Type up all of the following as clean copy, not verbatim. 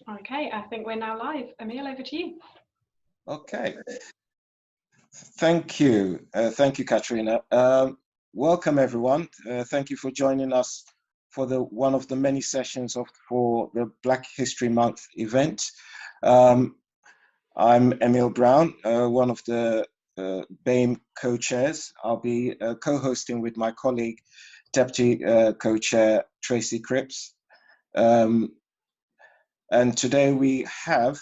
Okay, I think we're now live. Emil, over to you. Okay. Thank you. Thank you, Katrina. Welcome, everyone. Thank you for joining us for one of the many sessions for the Black History Month event. I'm Emil Brown, one of the BAME co-chairs. I'll be co-hosting with my colleague, Deputy Co-Chair Tracy Cripps. And today we have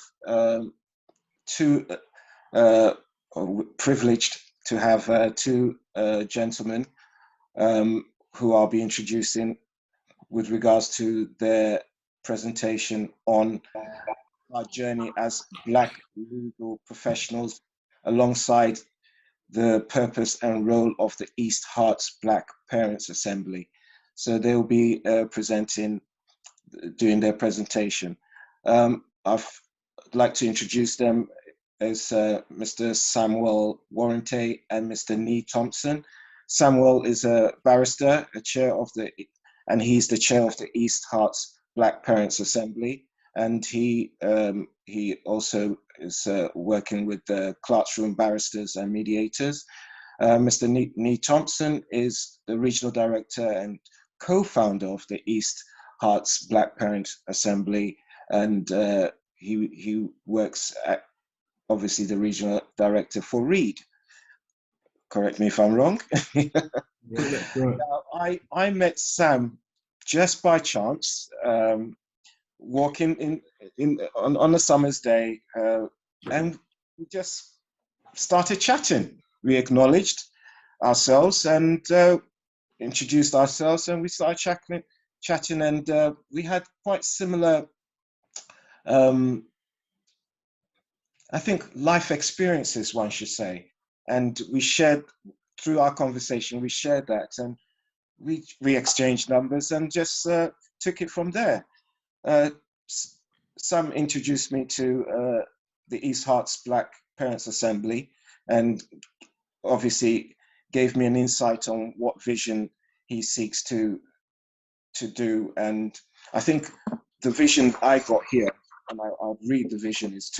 privileged to have two gentlemen who I'll be introducing with regards to their presentation on our journey as Black legal professionals alongside the purpose and role of the East Herts Black Parents Assembly. So they'll be doing their presentation. I'd like to introduce them as Mr. Samuel Waritay and Mr. Nee Thompson. Samuel is a barrister, and he's the chair of the East Herts Black Parents Assembly. And he also is working with the Classroom Barristers and Mediators. Mr. Nee Thompson is the regional director and co-founder of the East Herts Black Parents Assembly, and he works at, obviously, the regional director for Reed. Correct me if I'm wrong. Right. Now, I met Sam just by chance, walking on a summer's day, and we just started chatting. We acknowledged ourselves and introduced ourselves, and we started chatting, and we had quite similar, I think, life experiences, one should say. And we shared, through our conversation, we shared that, and we exchanged numbers and just took it from there. Sam introduced me to the East Herts Black Parents Assembly, and obviously gave me an insight on what vision he seeks to do. And I think the vision I got here, and I'll read the vision, is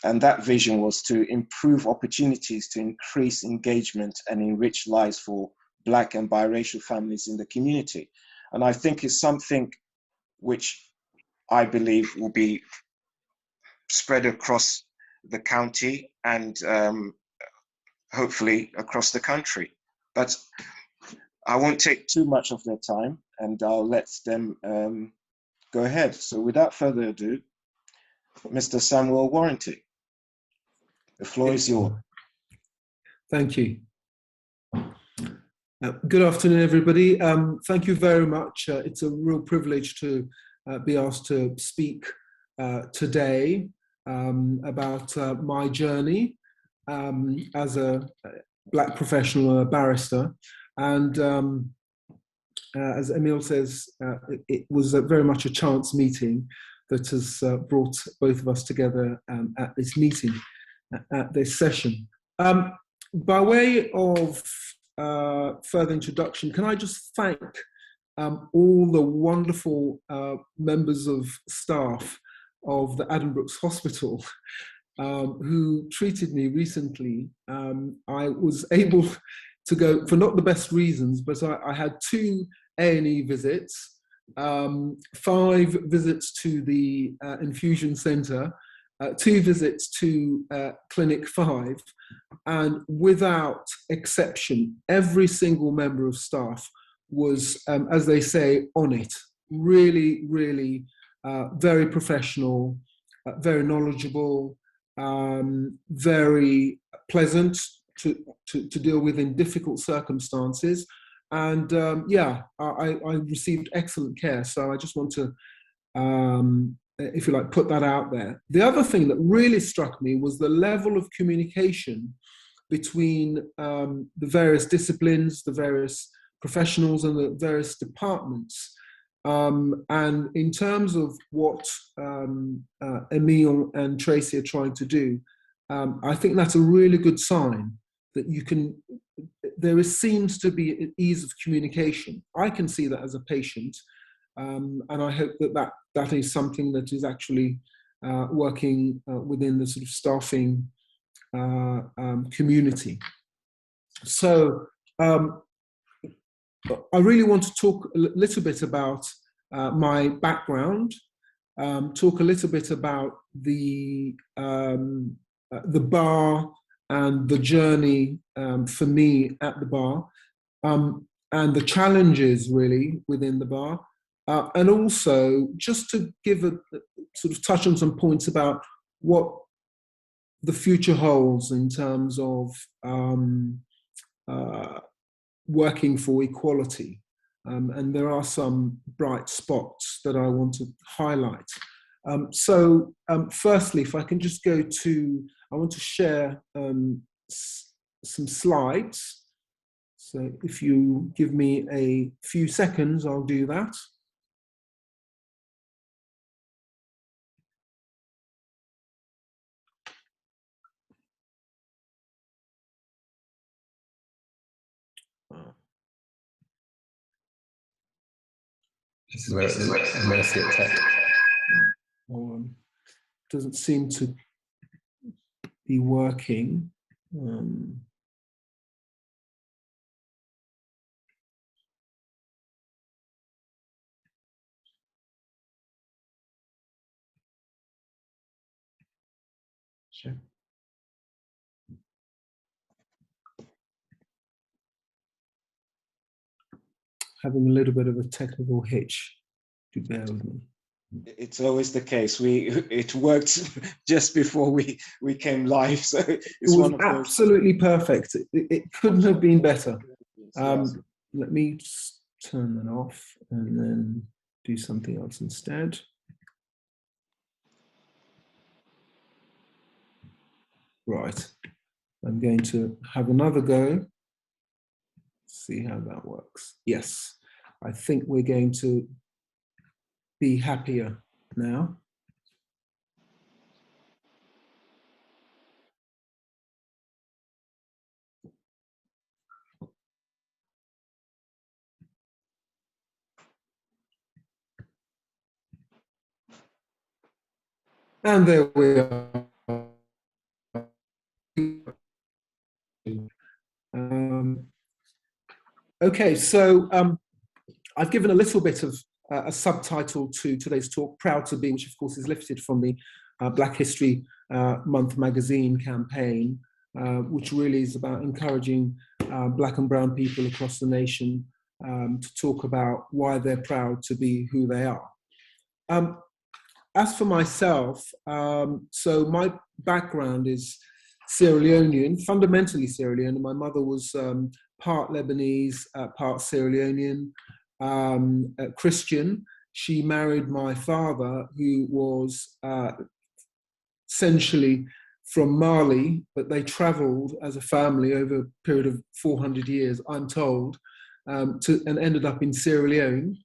that vision was to improve opportunities to increase engagement and enrich lives for Black and biracial families in the community. And I think it's something which I believe will be spread across the county and hopefully across the country. But I won't take too much of their time, and I'll let them go ahead. So without further ado, Mr. Samuel Waritay, the floor is yours. Thank you. Good afternoon, everybody. Thank you very much. It's a real privilege to be asked to speak today about my journey as a Black professional barrister. And as Emil says, it was very much a chance meeting that has brought both of us together at this meeting, at this session. By way of further introduction, can I just thank all the wonderful members of staff of the Addenbrooke's Hospital who treated me recently. I was able to go, for not the best reasons, but I had 2 A&E visits, 5 visits to the infusion centre, 2 visits to Clinic 5, and without exception, every single member of staff was, as they say, on it. Really, really very professional, very knowledgeable, very pleasant to deal with in difficult circumstances. And yeah, I received excellent care. So I just want to, if you like, put that out there. The other thing that really struck me was the level of communication between the various disciplines, the various professionals and the various departments. And in terms of what Emil and Tracy are trying to do, I think that's a really good sign that there seems to be an ease of communication. I can see that as a patient. And I hope that is something that is actually working within the sort of staffing community. So I really want to talk a little bit about my background, talk a little bit about the bar and the journey for me at the bar, and the challenges really within the bar, and also just to give a sort of touch on some points about what the future holds in terms of working for equality. And there are some bright spots that I want to highlight. Firstly, if I can just go to, I want to share some slides. So if you give me a few seconds, I'll do that. This is where it's mostly at tech. Doesn't seem to be working. Sure. Having a little bit of a technical hitch. Do bear with me. It's always the case. It worked just before we came live, so it's it was absolutely perfect. It couldn't have been better. Let me just turn that off and then do something else instead. Right. I'm going to have another go. See how that works. Yes, I think we're going to be happier now. And there we are. Okay, so I've given a little bit of a subtitle to today's talk, Proud to Be, which of course is lifted from the Black History Month magazine campaign, which really is about encouraging Black and brown people across the nation to talk about why they're proud to be who they are. As for myself, so my background is Sierra Leonean, fundamentally Sierra Leonean. My mother was part Lebanese, part Sierra Leonean, Christian. She married my father, who was essentially from Mali, but they traveled as a family over a period of 400 years, I'm told, and ended up in Sierra Leone,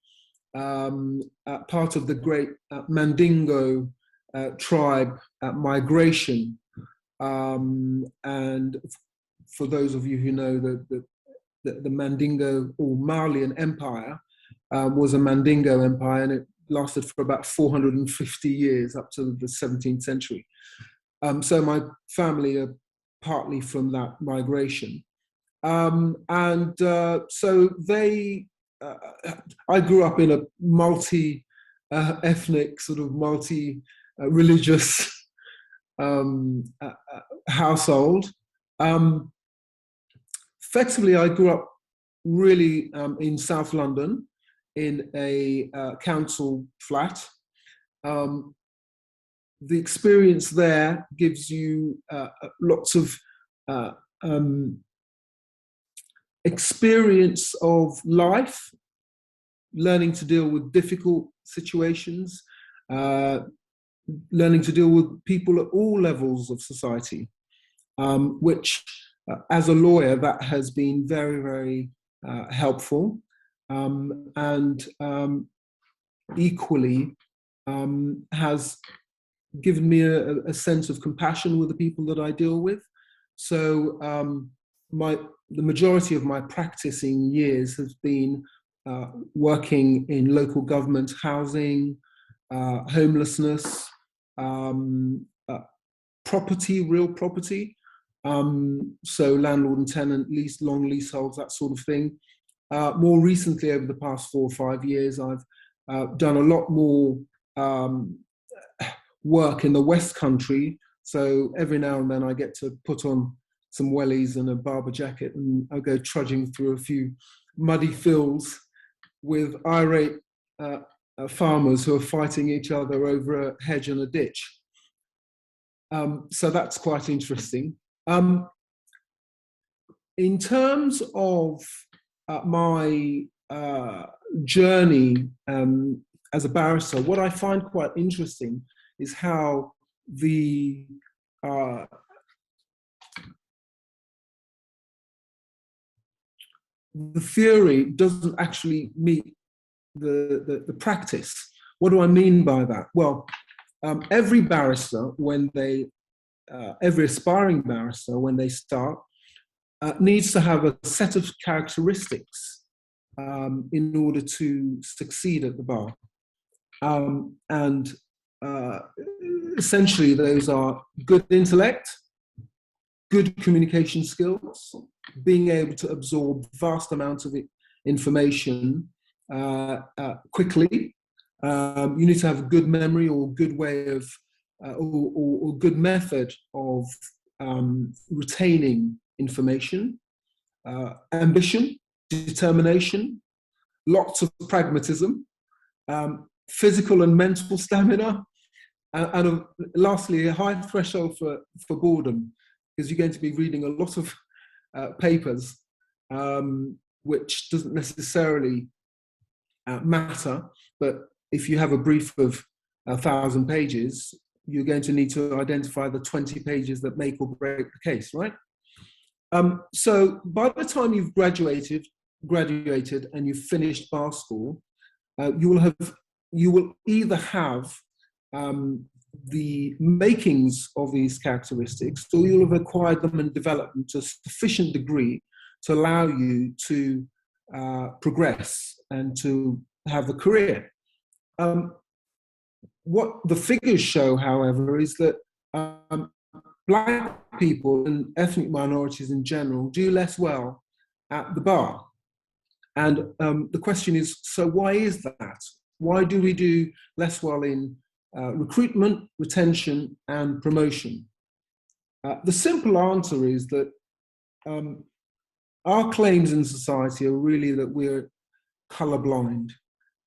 part of the great Mandingo tribe migration. And for those of you who know, the Mandingo or Malian Empire was a Mandingo empire, and it lasted for about 450 years up to the 17th century. So my family are partly from that migration. So they, I grew up in a multi-ethnic, sort of multi-religious household. Effectively, I grew up really in South London in a council flat. The experience there gives you lots of experience of life, learning to deal with difficult situations, learning to deal with people at all levels of society, which as a lawyer, that has been very, very helpful, and equally has given me a sense of compassion with the people that I deal with. So the majority of my practicing years has been working in local government housing, homelessness, property, real property. So landlord and tenant, long leaseholds, that sort of thing. More recently, over the past 4 or 5 years, I've done a lot more work in the West Country. So every now and then I get to put on some wellies and a Barber jacket, and I go trudging through a few muddy fields with irate farmers who are fighting each other over a hedge and a ditch. So that's quite interesting. In terms of my journey as a barrister, what I find quite interesting is how the theory doesn't actually meet the practice. What do I mean by that? Well, every barrister, every aspiring barrister, when they start, needs to have a set of characteristics in order to succeed at the bar. Essentially, those are good intellect, good communication skills, being able to absorb vast amounts of information quickly. You need to have a good memory or good way of, or good method of retaining information, ambition, determination, lots of pragmatism, physical and mental stamina, and lastly, a high threshold for boredom, because you're going to be reading a lot of papers, which doesn't necessarily matter, but if you have a brief of 1,000 pages, you're going to need to identify the 20 pages that make or break the case, right? So by the time you've graduated and you've finished bar school, you will either have the makings of these characteristics, or you'll have acquired them and developed them to a sufficient degree to allow you to progress and to have a career. What the figures show, however, is that Black people and ethnic minorities in general do less well at the bar. And the question is, so why is that? Why do we do less well in recruitment, retention, and promotion? The simple answer is that our claims in society are really that we're colorblind.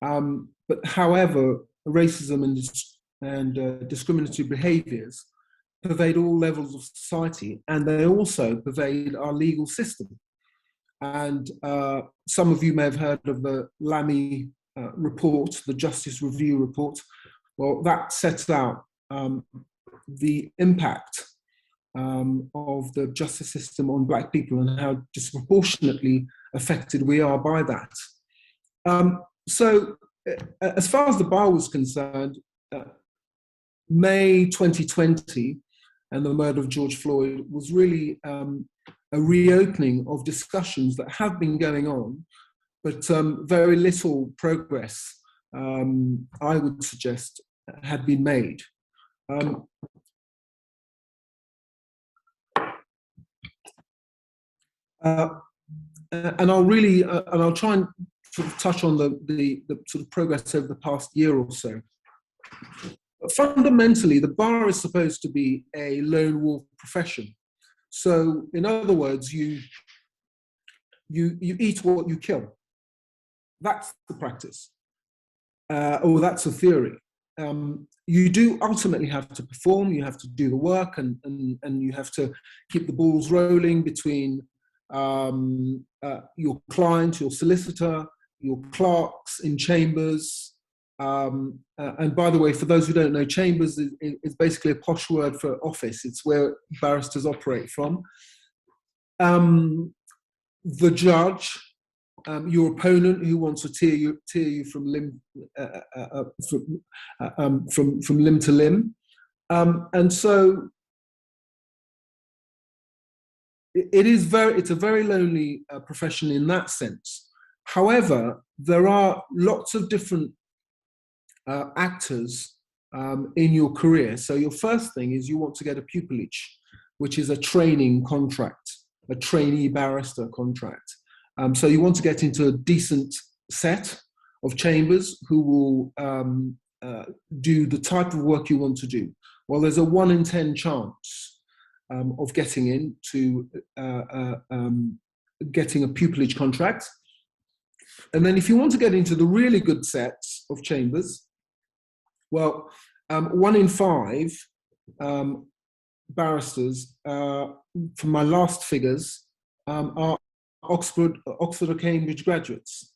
But however, racism and discriminatory behaviors pervade all levels of society, and they also pervade our legal system. And some of you may have heard of the Lamy report, the Justice Review report. Well, that sets out the impact of the justice system on Black people and how disproportionately affected we are by that. So as far as the bar was concerned, May 2020 and the murder of George Floyd was really a reopening of discussions that have been going on, but very little progress, I would suggest, had been made. And I'll try and sort of touch on the sort of progress over the past year or so. But fundamentally, the bar is supposed to be a lone wolf profession. So, in other words, you eat what you kill. That's the practice, or that's the theory. You do ultimately have to perform. You have to do the work, and you have to keep the balls rolling between your client, your solicitor, your clerks in chambers. And by the way, for those who don't know, chambers is basically a posh word for office. It's where barristers operate from. The judge, your opponent who wants to tear you from limb from limb to limb, and so it's a very lonely profession in that sense. However, there are lots of different actors in your career. So your first thing is you want to get a pupillage, which is a training contract, a trainee barrister contract. So you want to get into a decent set of chambers who will do the type of work you want to do. Well, there's a 1 in 10 chance of getting into getting a pupillage contract. And then if you want to get into the really good sets of chambers, well, 1 in 5 barristers, from my last figures, are Oxford or Cambridge graduates.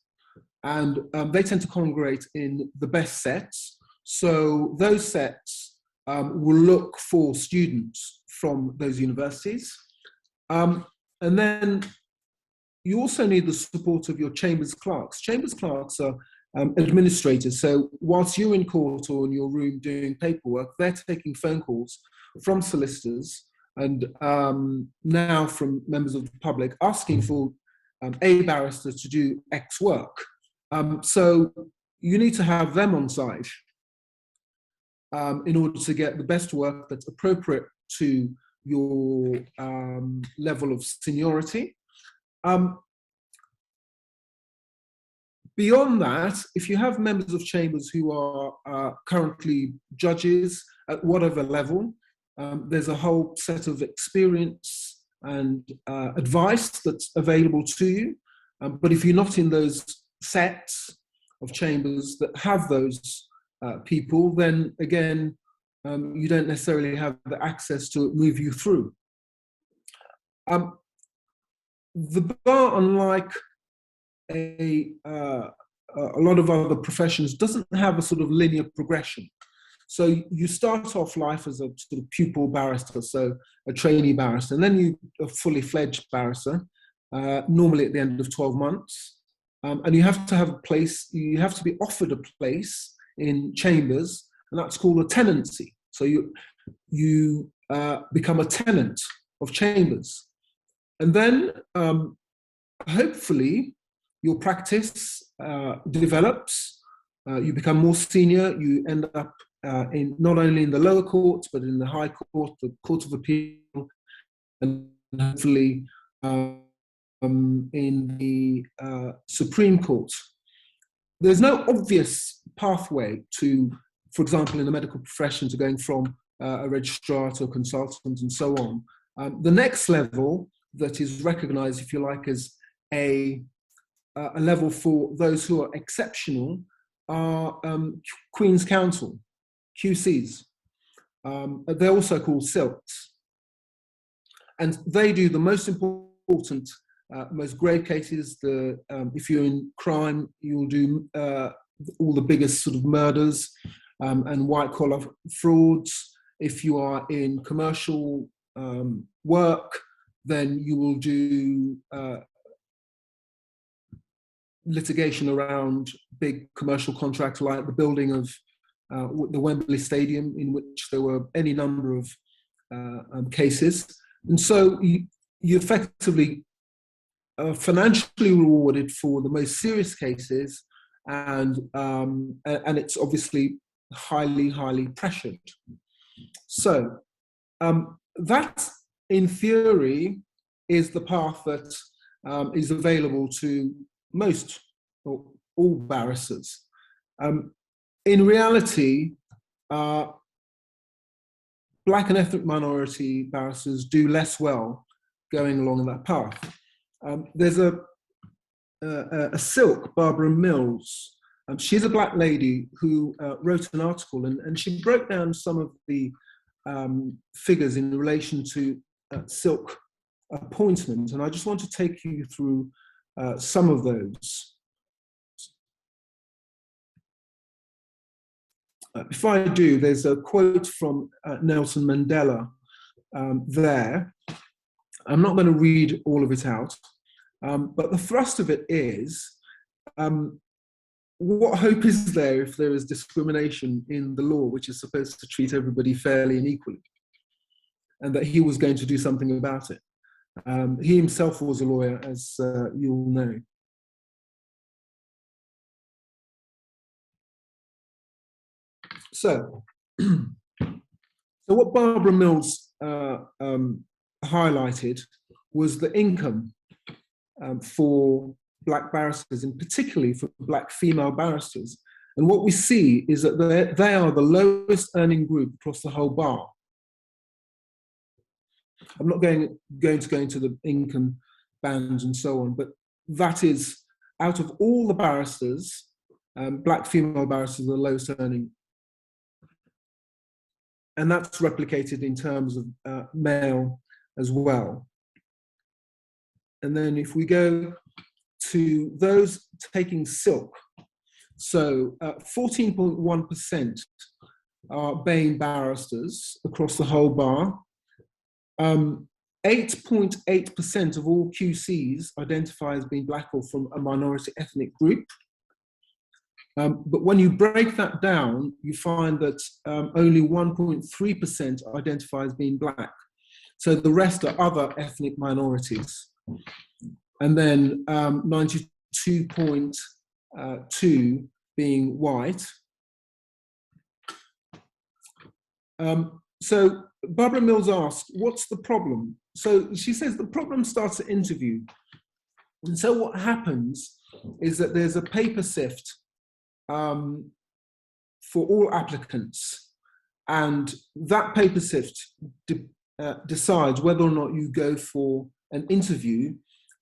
And they tend to congregate in the best sets. So those sets will look for students from those universities. And then you also need the support of your chambers clerks. Chambers clerks are administrators. So whilst you're in court or in your room doing paperwork, they're taking phone calls from solicitors and now from members of the public asking for a barrister to do X work. So you need to have them on side in order to get the best work that's appropriate to your level of seniority. Beyond that, if you have members of chambers who are currently judges at whatever level, there's a whole set of experience and advice that's available to you. But if you're not in those sets of chambers that have those people, then again, you don't necessarily have the access to move you through. The bar, unlike a lot of other professions, doesn't have a sort of linear progression. So you start off life as a sort of pupil barrister, so a trainee barrister, and then you're a fully fledged barrister, normally at the end of 12 months. And you have to have a place, you have to be offered a place in chambers, and that's called a tenancy. So you become a tenant of chambers. And then hopefully your practice develops, you become more senior, you end up in not only in the lower courts, but in the High Court, the Court of Appeal, and hopefully in the Supreme Court. There's no obvious pathway to, for example, in the medical profession, to going from a registrar to a consultant and so on. The next level that is recognized, if you like, as a level for those who are exceptional are Queen's Counsel, QCs. They're also called CUHs. And they do the most important, most grave cases. If you're in crime, you'll do all the biggest sort of murders and white-collar frauds. If you are in commercial work, then you will do litigation around big commercial contracts like the building of the Wembley Stadium, in which there were any number of cases. And so you effectively are financially rewarded for the most serious cases, and it's obviously highly, highly pressured. So that, in theory, is the path that is available to most or all barristers. In reality, Black and ethnic minority barristers do less well going along that path. There's a Silk, Barbara Mills. She's a Black lady who wrote an article, and she broke down some of the figures in relation to Silk appointment, and I just want to take you through some of those. If I do, there's a quote from Nelson Mandela there. I'm not going to read all of it out, but the thrust of it is, what hope is there if there is discrimination in the law, which is supposed to treat everybody fairly and equally? And that he was going to do something about it. He himself was a lawyer, as you all know. So, so what Barbara Mills highlighted was the income for Black barristers, and particularly for Black female barristers. And what we see is that they are the lowest earning group across the whole bar. I'm not going to go into the income bands and so on, but that is, out of all the barristers, Black female barristers are the lowest earning. And that's replicated in terms of male as well. And then if we go to those taking silk, so 14.1% are Bain barristers across the whole bar. 8.8% of all QCs identify as being Black or from a minority ethnic group. But when you break that down, you find that only 1.3% identify as being Black. So the rest are other ethnic minorities. And then 92.2 being white. So Barbara Mills asked, what's the problem? So she says the problem starts at interview. And so what happens is that there's a paper sift for all applicants. And that paper sift decides whether or not you go for an interview.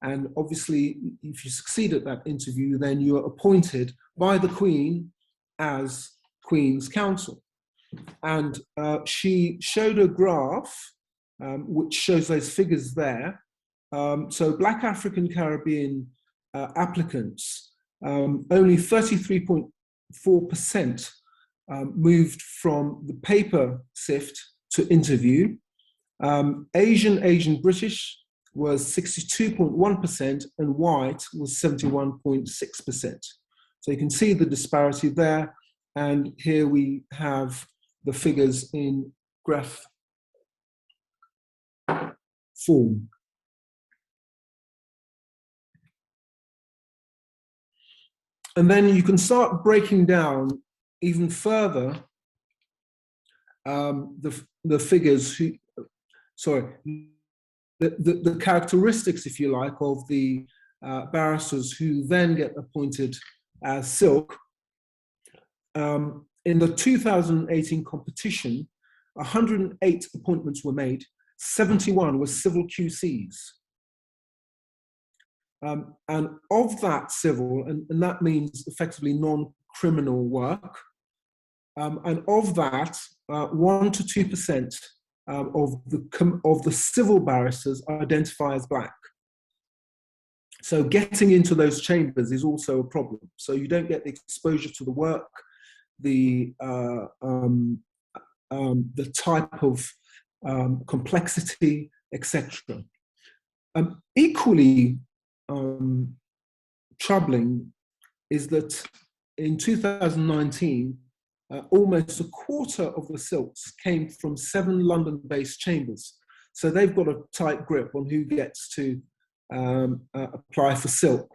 And obviously, if you succeed at that interview, then you are appointed by the Queen as Queen's Counsel. And she showed a graph which shows those figures there. So Black African Caribbean applicants, only 33.4% moved from the paper sift to interview. Asian British was 62.1% and white was 71.6%. So you can see the disparity there. And here we have the figures in graph form. And then you can start breaking down even further the figures, the characteristics, if you like, of the barristers who then get appointed as silk. In the 2018 competition, 108 appointments were made, 71 were civil QCs. And of that civil, and that means effectively non-criminal work, and of that, 1 to 2% of the civil barristers identify as Black. So getting into those chambers is also a problem. So you don't get the exposure to the work, the type of complexity, etc. Equally troubling is that in 2019, almost a quarter of the silks came from 7 London-based chambers. So they've got a tight grip on who gets to apply for silk.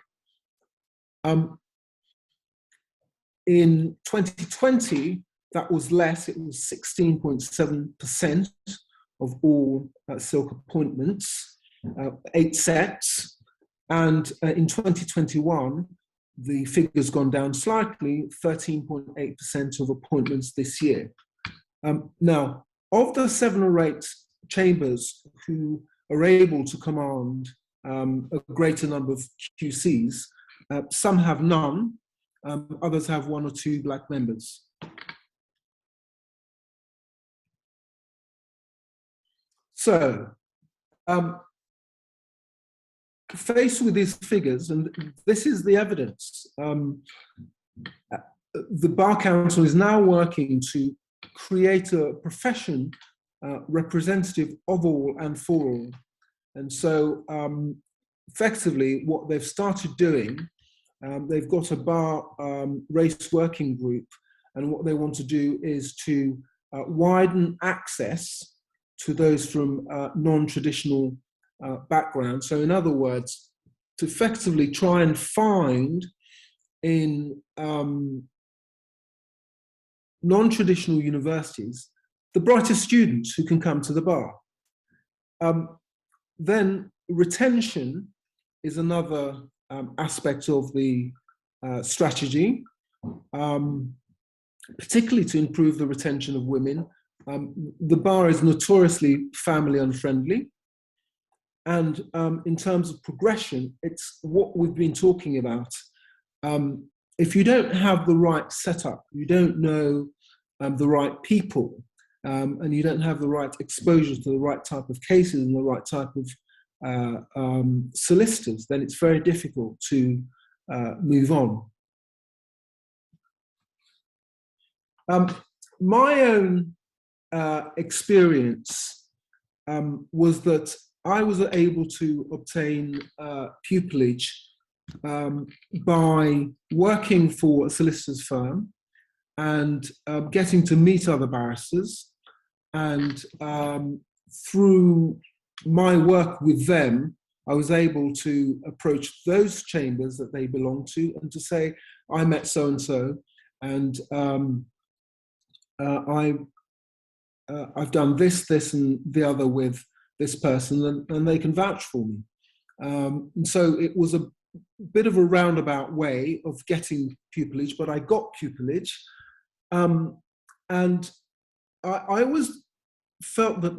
In 2020, that was less, it was 16.7% of all silk appointments, 8 sets. And in 2021, the figure's gone down slightly, 13.8% of appointments this year. Now, of the 7 or 8 chambers who are able to command a greater number of QCs, some have none, others have 1 or 2 Black members. So, faced with these figures, and this is the evidence, the Bar Council is now working to create a profession representative of all and for all. And so effectively what they've started doing, they've got a bar race working group, and what they want to do is to widen access to those from non-traditional backgrounds. So in other words, to effectively try and find in non-traditional universities, the brightest students who can come to the bar. Then retention is another aspect of the strategy, particularly to improve the retention of women. The bar is notoriously family unfriendly. And in terms of progression, it's what we've been talking about. If you don't have the right setup, you don't know the right people, and you don't have the right exposure to the right type of cases and the right type of solicitors, then it's very difficult to move on. My own experience was that I was able to obtain pupillage by working for a solicitor's firm and getting to meet other barristers, and through my work with them, I was able to approach those chambers that they belong to and to say, I met so-and-so, and I've done this, this, and the other with this person, and they can vouch for me. And so it was a bit of a roundabout way of getting pupillage, but I got pupillage. And I always felt that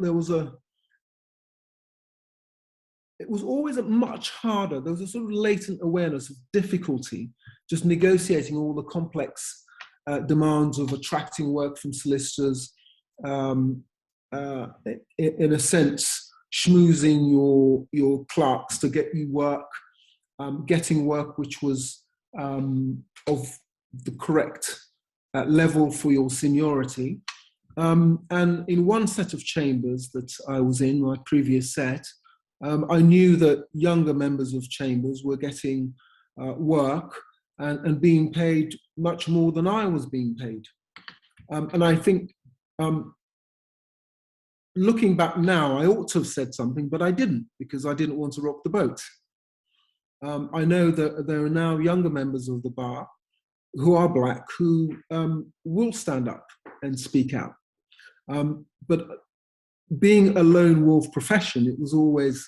it was always a much harder, there was a sort of latent awareness of difficulty, just negotiating all the complex demands of attracting work from solicitors, in a sense, schmoozing your clerks to get you work, getting work which was of the correct level for your seniority. And in one set of chambers that I was in, my previous set, I knew that younger members of chambers were getting work and being paid much more than I was being paid. And I think, looking back now, I ought to have said something, but I didn't, because I didn't want to rock the boat. I know that there are now younger members of the bar who are black who will stand up and speak out. But being a lone wolf profession, it was always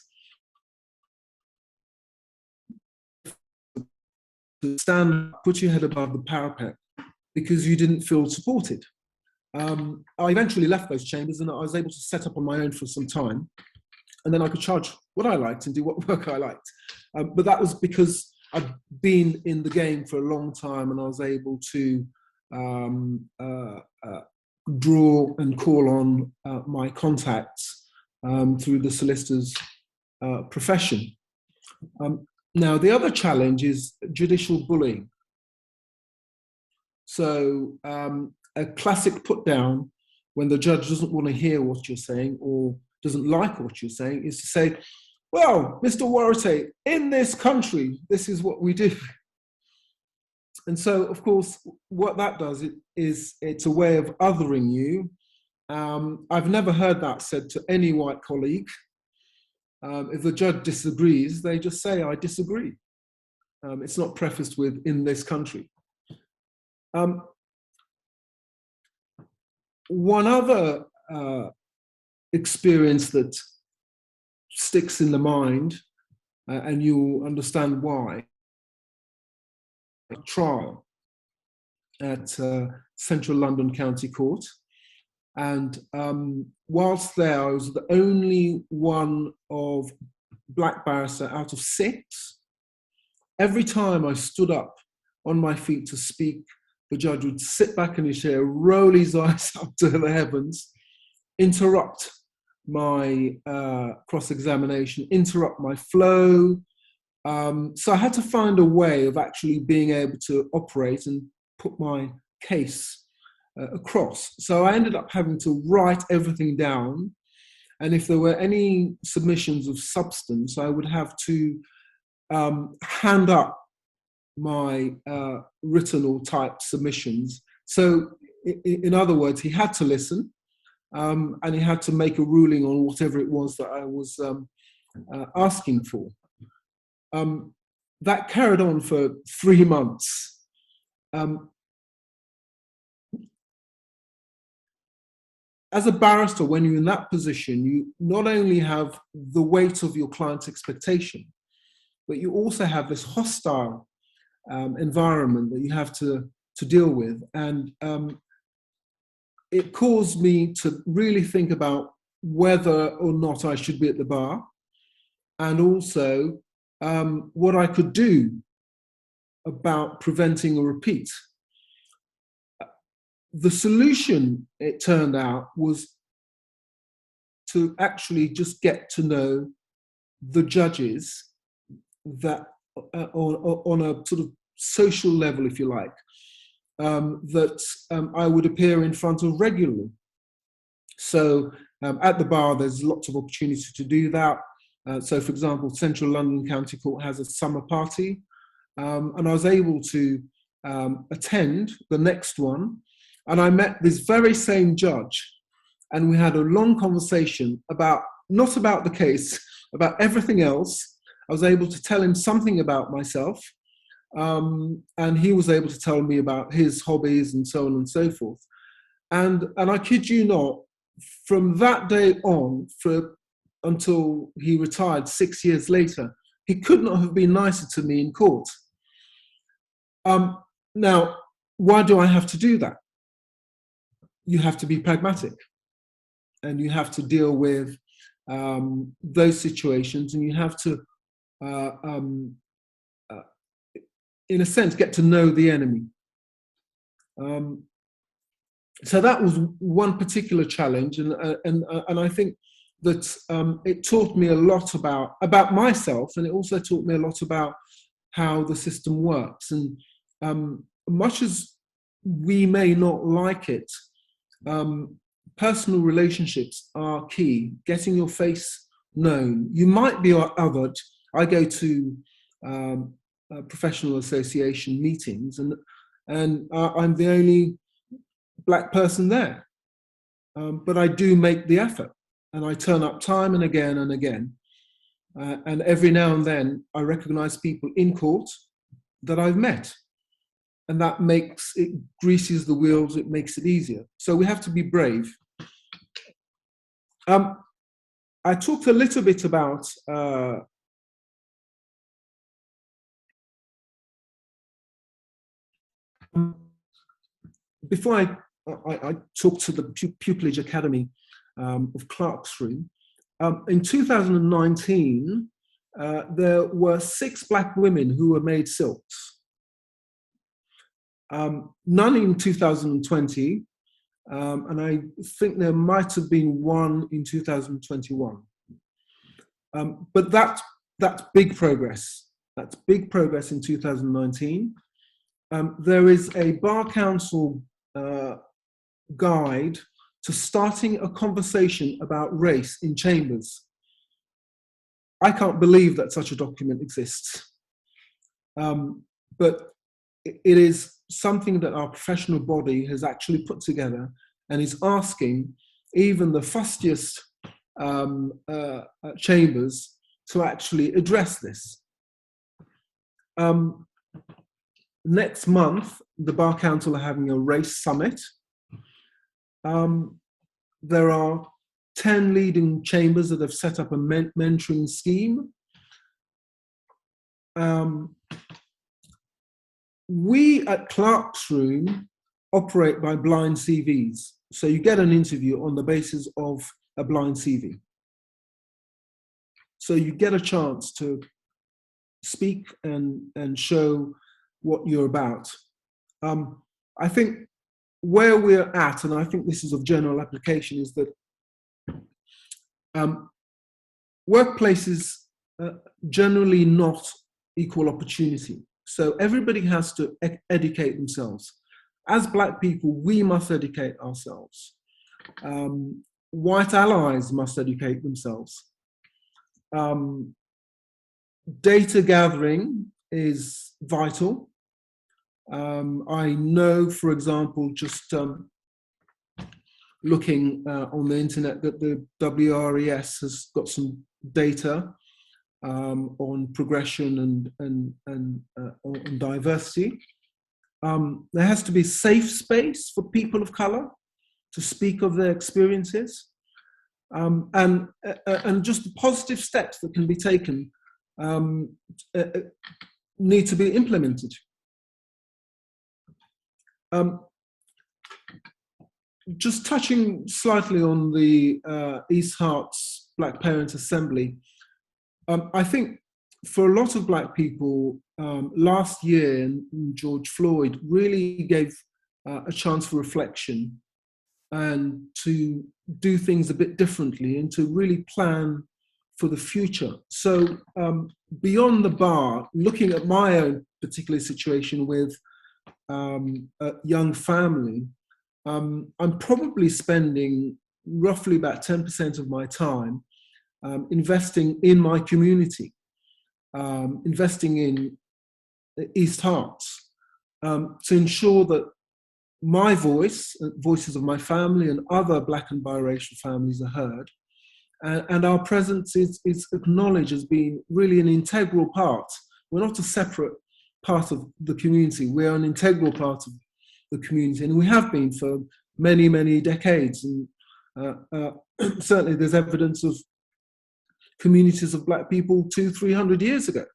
to stand up, put your head above the parapet, because you didn't feel supported. I eventually left those chambers and I was able to set up on my own for some time, and then I could charge what I liked and do what work I liked. But that was because I'd been in the game for a long time, and I was able to draw and call on my contacts through the solicitor's profession. Now, the other challenge is judicial bullying. So a classic put down when the judge doesn't want to hear what you're saying or doesn't like what you're saying is to say, well, Mr. Waritay, in this country, this is what we do. And so, of course, what that does is it's a way of othering you. I've never heard that said to any white colleague. If the judge disagrees, they just say, I disagree. It's not prefaced with, in this country. One other experience that sticks in the mind, and you'll understand why, a trial at Central London County Court. And whilst there, I was the only one of black barrister out of 6. Every time I stood up on my feet to speak, the judge would sit back in his chair, roll his eyes up to the heavens, interrupt my cross-examination, interrupt my flow. So I had to find a way of actually being able to operate and put my case across. So I ended up having to write everything down. And if there were any submissions of substance, I would have to hand up my written or typed submissions. So in other words, he had to listen, and he had to make a ruling on whatever it was that I was asking for. That carried on for 3 months. as a barrister, when you're in that position, you not only have the weight of your client's expectation, but you also have this hostile environment that you have to deal with. And it caused me to really think about whether or not I should be at the bar, and also what I could do about preventing a repeat. The solution, it turned out, was to actually just get to know the judges that on a sort of social level, if you like, that I would appear in front of regularly. So at the bar, there's lots of opportunity to do that. So for example, Central London County Court has a summer party, and I was able to attend the next one. And I met this very same judge, and we had a long conversation about, not about the case, about everything else. I was able to tell him something about myself, and he was able to tell me about his hobbies and so on and so forth. And I kid you not, from that day on, until he retired 6 years later, he could not have been nicer to me in court. Now, why do I have to do that? You have to be pragmatic, and you have to deal with those situations, and you have to, in a sense, get to know the enemy. So that was one particular challenge, and I think that it taught me a lot about myself, and it also taught me a lot about how the system works. And much as we may not like it, personal relationships are key. Getting your face known. You might be othered. I go to professional association meetings, and I'm the only Black person there. But I do make the effort, and I turn up time and again and again. And every now and then I recognize people in court that I've met. And that greases the wheels, it makes it easier. So we have to be brave. I talked a little bit about before I talked to the Pupillage Academy of Clerks Room. In 2019, there were 6 Black women who were made silks. None in 2020, and I think there might have been one in 2021. But that's big progress. That's big progress in 2019. There is a Bar Council guide to starting a conversation about race in chambers. I can't believe that such a document exists. But it is something that our professional body has actually put together and is asking even the fustiest chambers to actually address this. Next month, the Bar Council are having a race summit. There are 10 leading chambers that have set up a mentoring scheme. We at Clerks Room operate by blind CVs. So you get an interview on the basis of a blind CV. So you get a chance to speak and show what you're about. I think where we're at, and I think this is of general application, is that workplaces generally not equal opportunity. So everybody has to educate themselves. As Black people, we must educate ourselves. White allies must educate themselves. Data gathering is vital. I know, for example, just looking on the internet, that the WRES has got some data on progression and on diversity. There has to be safe space for people of colour. to speak of their experiences, and just the positive steps that can be taken need to be implemented. Just touching slightly on the East Herts Black Parents Assembly, I think for a lot of Black people, last year George Floyd really gave a chance for reflection and to do things a bit differently and to really plan for the future. So beyond the bar, looking at my own particular situation with a young family, I'm probably spending roughly about 10% of my time investing in my community, investing in East Herts, to ensure that my voice, voices of my family and other Black and biracial families are heard, and our presence is acknowledged as being really an integral part. We're not a separate part of the community, we're an integral part of the community, and we have been for many, many decades. And certainly there's evidence of communities of Black people 200-300 years ago,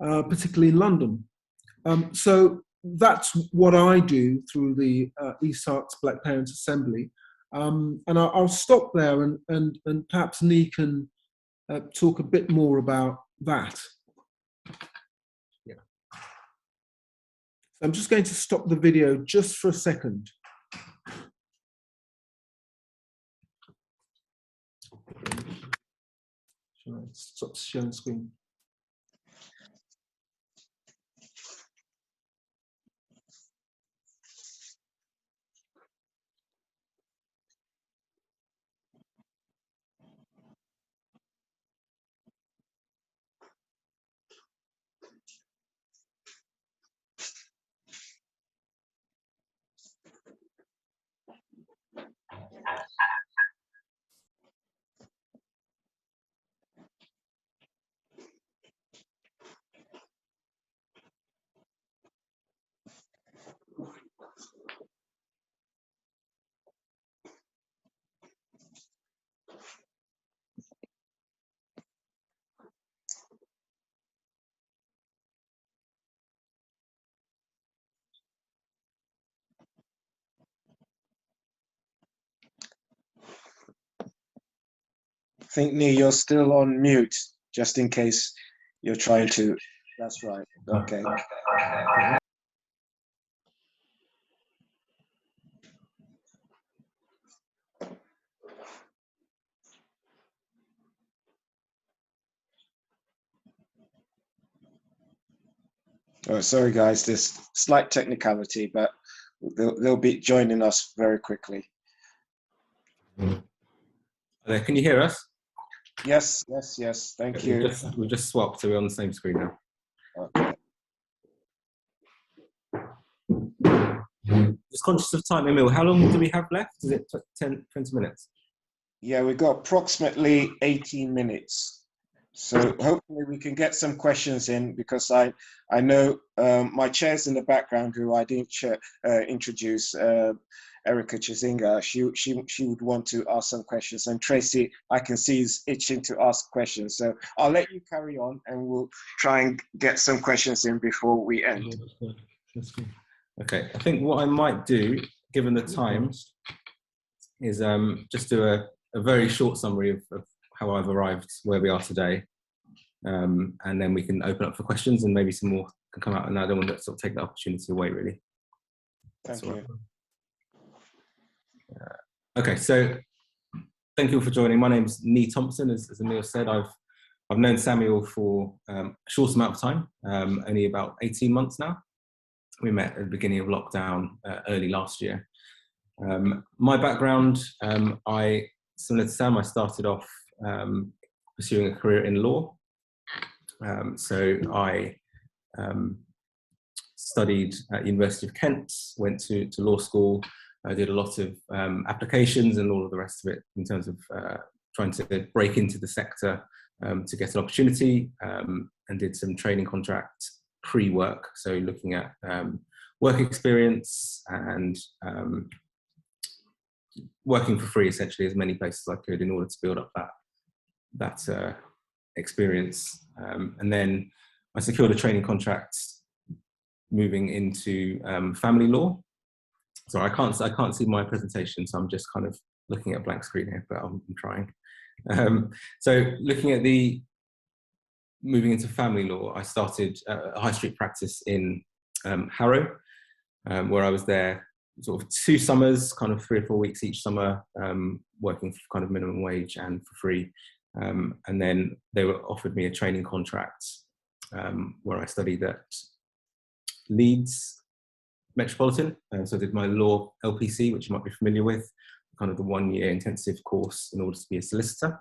particularly in London. So that's what I do through the East Herts Black Parents Assembly. And I'll stop there and perhaps Nee can talk a bit more about that. Yeah. I'm just going to stop the video just for a second. Shall I stop sharing screen? I think, Nee, you're still on mute, just in case you're trying to. That's right. Okay. Oh, sorry, guys. There's slight technicality, but they'll be joining us very quickly. Can you hear us? Yes, yes, yes. Thank you. We've just swapped, so we're on the same screen now. Okay. Just conscious of time, Emil, how long do we have left? Is it 10, 20 minutes? Yeah, we've got approximately 18 minutes. So hopefully we can get some questions in, because I know my chair's in the background, who I didn't introduce, Erica Chizinga. She would want to ask some questions, and Tracy, I can see, is itching to ask questions. So I'll let you carry on, and we'll try and get some questions in before we end. Okay, I think what I might do, given the time, is just do a very short summary of how I've arrived where we are today, and then we can open up for questions, and maybe some more can come out, and I don't want to sort of take the opportunity away, really. Thank you. Okay, so thank you all for joining. My name's Nee Thompson, as Emil said. I've known Samuel for a short amount of time, only about 18 months now. We met at the beginning of lockdown early last year. My background, similar to Sam, I started off pursuing a career in law. So I studied at University of Kent, went to law school. I did a lot of applications and all of the rest of it in terms of trying to break into the sector to get an opportunity, and did some training contract pre-work, so looking at work experience and working for free essentially as many places as I could in order to build up that experience. And then I secured a training contract moving into family law. So I can't see my presentation, so I'm just kind of looking at a blank screen here, but I'm trying. So looking at moving into family law, I started a high street practice in Harrow, where I was there sort of 2 summers, kind of 3 or 4 weeks each summer, working for kind of minimum wage and for free. And then they offered me a training contract where I studied at Leeds Metropolitan. So I did my law LPC, which you might be familiar with, kind of the 1-year intensive course in order to be a solicitor.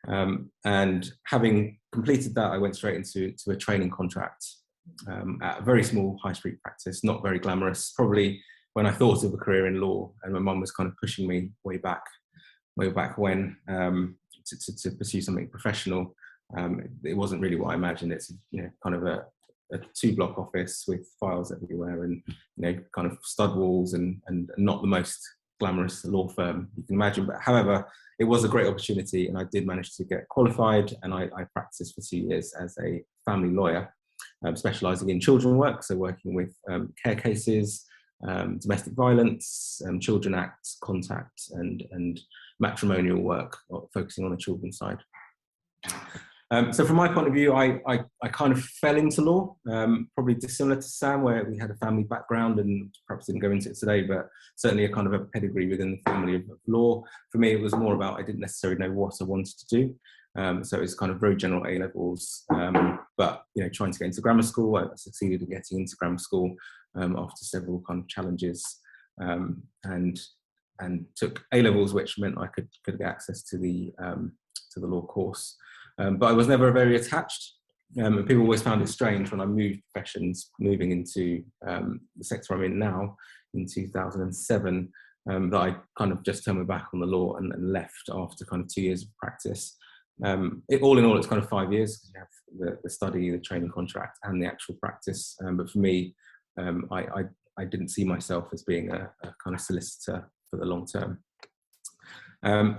And having completed that, I went straight into a training contract at a very small high street practice, not very glamorous, probably when I thought of a career in law, and my mum was kind of pushing me way back when to pursue something professional. It wasn't really what I imagined. It's kind of a 2-block office with files everywhere, and kind of stud walls, and not the most glamorous law firm you can imagine. But however, it was a great opportunity, and I did manage to get qualified, and I practiced for 2 years as a family lawyer, specialising in children work, so working with care cases, domestic violence, Children Act, contact, and matrimonial work, focusing on the children's side. So from my point of view, I kind of fell into law, probably dissimilar to Sam, where we had a family background, and perhaps didn't go into it today, but certainly a kind of a pedigree within the family of law. For me, it was more about, I didn't necessarily know what I wanted to do. So it was kind of very general A-levels, but trying to get into grammar school. I succeeded in getting into grammar school after several kind of challenges, and took A-levels, which meant I could get access to the law course. But I was never very attached, and people always found it strange when I moved professions, moving into the sector I'm in now in 2007, that I kind of just turned my back on the law and left after kind of 2 years of practice. All in all, it's kind of 5 years, because you have the study, the training contract, and the actual practice. But for me, I didn't see myself as being a kind of solicitor for the long term.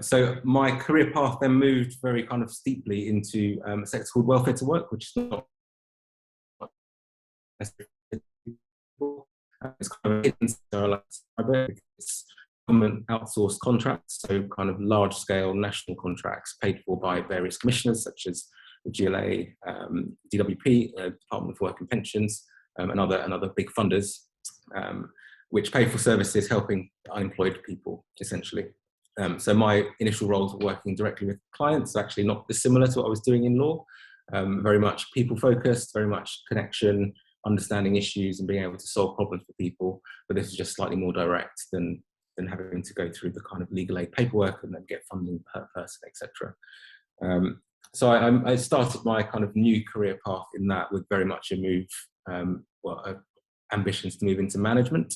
So my career path then moved very kind of steeply into a sector called welfare to work, which is not it's kind of hidden, so I like to describe it. It's government outsourced contracts, so kind of large scale national contracts paid for by various commissioners such as the GLA, DWP, Department of Work and Pensions, and other big funders, which pay for services helping unemployed people, essentially. So my initial roles were working directly with clients, actually not dissimilar to what I was doing in law, very much people focused, very much connection, understanding issues and being able to solve problems for people. But this is just slightly more direct than having to go through the kind of legal aid paperwork and then get funding per person, etc. So I started my kind of new career path in that with very much a move, ambitions to move into management.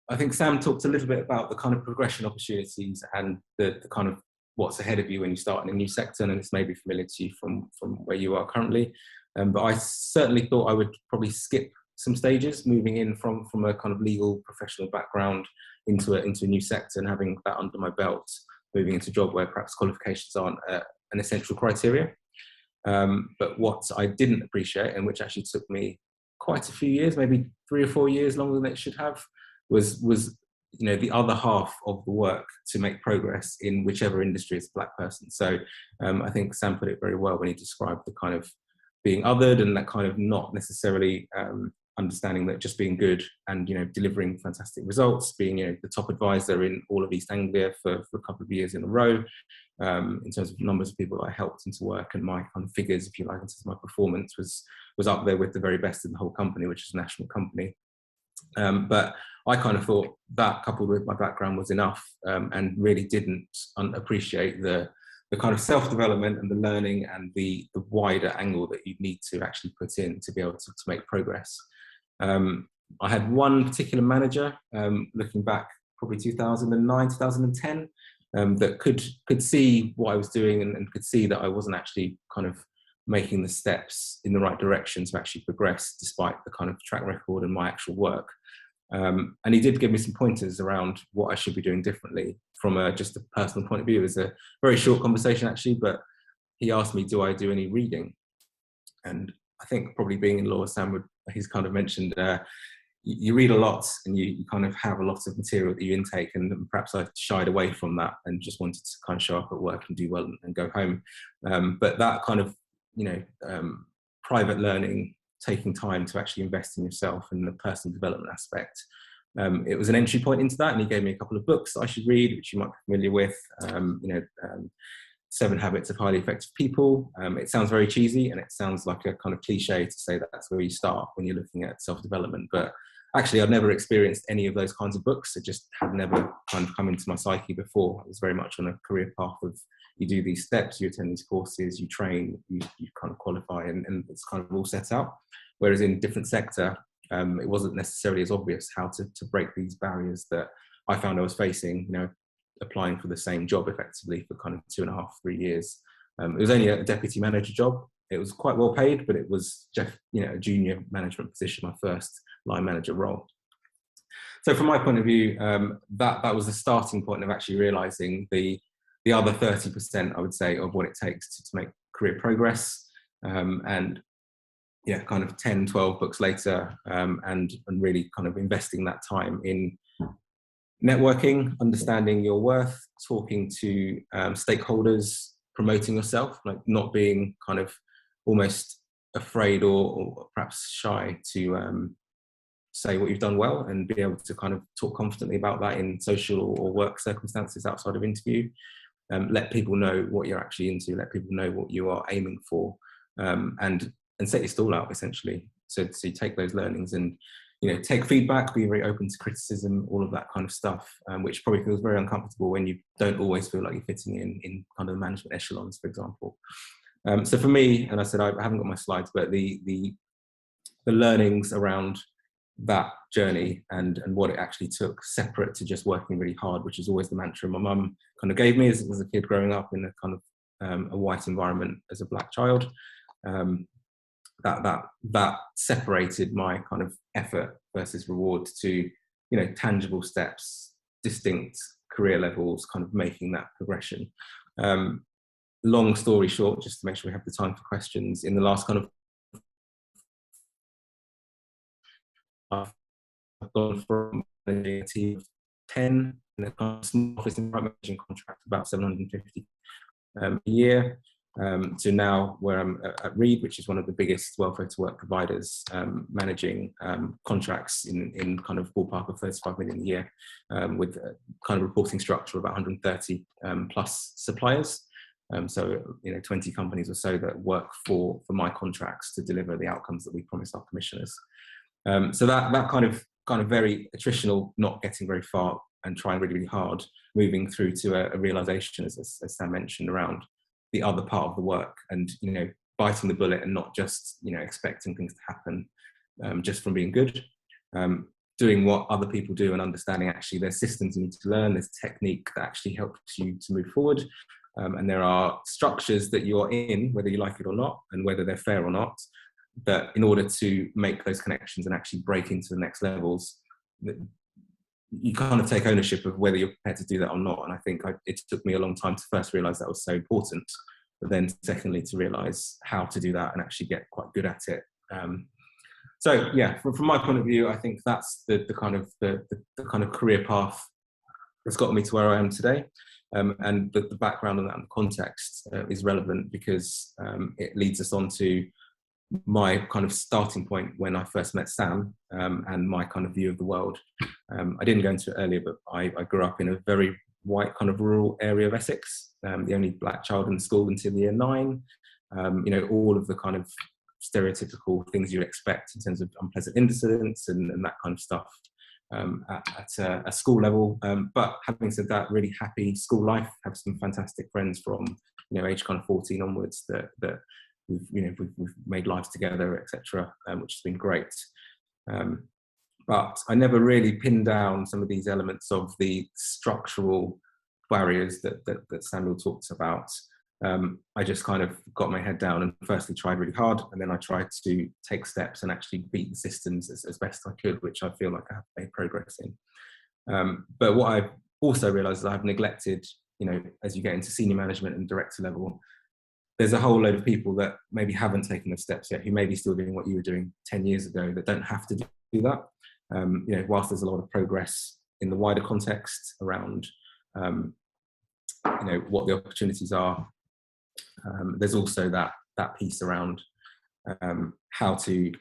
I think Sam talked a little bit about the kind of progression opportunities and the kind of what's ahead of you when you start in a new sector, and it's maybe familiar to you from where you are currently. But I certainly thought I would probably skip some stages, moving in from a kind of legal professional background into a new sector, and having that under my belt, moving into a job where perhaps qualifications aren't an essential criteria. But what I didn't appreciate, and which actually took me quite a few years, maybe 3 or 4 years longer than it should have, was the other half of the work to make progress in whichever industry as a black person. So I think Sam put it very well when he described the kind of being othered, and that kind of not necessarily understanding that just being good and delivering fantastic results, being the top advisor in all of East Anglia for a couple of years in a row, in terms of numbers of people that I helped into work, and my kind of figures, if you like, in terms of my performance was up there with the very best in the whole company, which is a national company. But I kind of thought that, coupled with my background, was enough, and really didn't appreciate the kind of self-development and the learning and the wider angle that you need to actually put in to be able to make progress. I had one particular manager, looking back probably 2009, 2010, that could see what I was doing and could see that I wasn't actually kind of making the steps in the right direction to actually progress, despite the kind of track record and my actual work. And he did give me some pointers around what I should be doing differently from just a personal point of view. It was a very short conversation actually, but he asked me, do I do any reading? And I think probably being in law, Sam he's kind of mentioned, you read a lot and you kind of have a lot of material that you intake, and perhaps I shied away from that and just wanted to kind of show up at work and do well and go home. But that kind of, private learning, taking time to actually invest in yourself and the personal development aspect, it was an entry point into that. And he gave me a couple of books that I should read, which you might be familiar with. 7 Habits of Highly Effective People. It sounds very cheesy and it sounds like a kind of cliche to say that that's where you start when you're looking at self-development. But actually, I'd never experienced any of those kinds of books. It just had never kind of come into my psyche before. I was very much on a career path of you do these steps, you attend these courses, you train, you kind of qualify, and it's kind of all set out. Whereas in a different sector, it wasn't necessarily as obvious how to break these barriers that I found I was facing, applying for the same job effectively for kind of 2.5, 3 years. It was only a deputy manager job. It was quite well paid, but it was just, a junior management position, my first line manager role. So from my point of view, that was the starting point of actually realizing the other 30%, I would say, of what it takes to make career progress. And yeah, kind of 10, 12 books later, and really kind of investing that time in networking, understanding your worth, talking to stakeholders, promoting yourself, like not being kind of almost afraid or perhaps shy to say what you've done well, and be able to kind of talk confidently about that in social or work circumstances outside of interview. Let people know what you're actually into, let people know what you are aiming for, and set your stall out essentially. So you take those learnings and take feedback, be very open to criticism, all of that kind of stuff, which probably feels very uncomfortable when you don't always feel like you're fitting in kind of the management echelons, for example. So for me, and I said I haven't got my slides, but the learnings around that journey and what it actually took, separate to just working really hard, which is always the mantra my mum kind of gave me as a kid growing up in a kind of a white environment as a black child. That separated my kind of effort versus reward to tangible steps, distinct career levels, kind of making that progression. Long story short, just to make sure we have the time for questions, in the last kind of I've gone from managing a team of 10 in a kind of small office environment, managing contract about 750 a year, to now where I'm at Reed, which is one of the biggest welfare to work providers, managing contracts in kind of ballpark of 35 million a year, with a kind of reporting structure of about 130 plus suppliers. So 20 companies or so that work for my contracts to deliver the outcomes that we promise our commissioners. So that kind of very attritional, not getting very far and trying really, really hard, moving through to a realization, as Sam mentioned, around the other part of the work, and biting the bullet and not just expecting things to happen just from being good, doing what other people do and understanding actually there's systems you need to learn, there's technique that actually helps you to move forward, and there are structures that you're in, whether you like it or not, and whether they're fair or not, that in order to make those connections and actually break into the next levels, you kind of take ownership of whether you're prepared to do that or not. And I think it took me a long time to first realize that was so important, but then secondly to realize how to do that and actually get quite good at it. So yeah, from my point of view, I think that's the kind of career path that's got me to where I am today. And the background and the context is relevant because it leads us on to my kind of starting point when I first met Sam, and my kind of view of the world. I didn't go into it earlier, but I grew up in a very white kind of rural area of Essex, the only black child in the school until year 9. All of the kind of stereotypical things you expect in terms of unpleasant incidents and that kind of stuff at a school level. But having said that, really happy school life, have some fantastic friends from age kind of 14 onwards that we've made lives together, etc., which has been great. But I never really pinned down some of these elements of the structural barriers that Samuel talked about I just kind of got my head down and firstly tried really hard, and then I tried to take steps and actually beat the systems as best I could, which I feel like I have made progress in. But what I've also realised is I've neglected, as you get into senior management and director level, there's a whole load of people that maybe haven't taken the steps yet, who may be still doing what you were doing 10 years ago, that don't have to do that. Whilst there's a lot of progress in the wider context around, what the opportunities are, there's also that piece around how to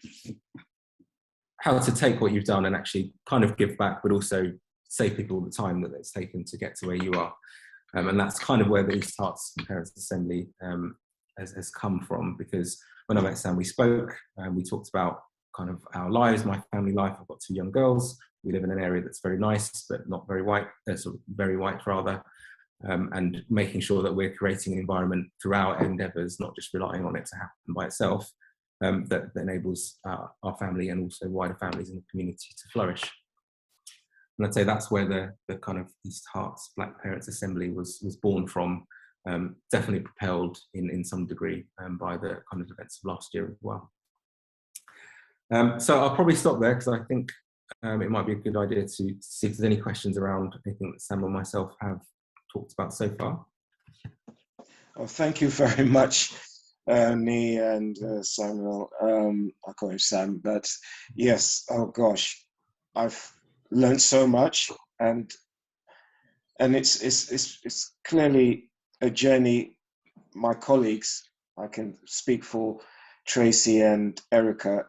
take what you've done and actually kind of give back, but also save people the time that it's taken to get to where you are. And that's kind of where the East Herts Parents Assembly has come from, because when I met Sam, we spoke, we talked about kind of our lives, my family life. I've got 2 young girls. We live in an area that's very nice, but not very white, sort of very white rather, and making sure that we're creating an environment through our endeavours, not just relying on it to happen by itself, that enables our family and also wider families in the community to flourish. And I'd say that's where the kind of East Herts Black Parents Assembly was born from, definitely propelled in some degree by the kind of events of last year as well. So I'll probably stop there, because I think it might be a good idea to see if there's any questions around anything that Sam or myself have talked about so far. Oh, thank you very much, Nee and Samuel. I call him Sam, but yes, oh gosh, I've learned so much, and it's clearly a journey. My colleagues, I can speak for Tracy and Erica,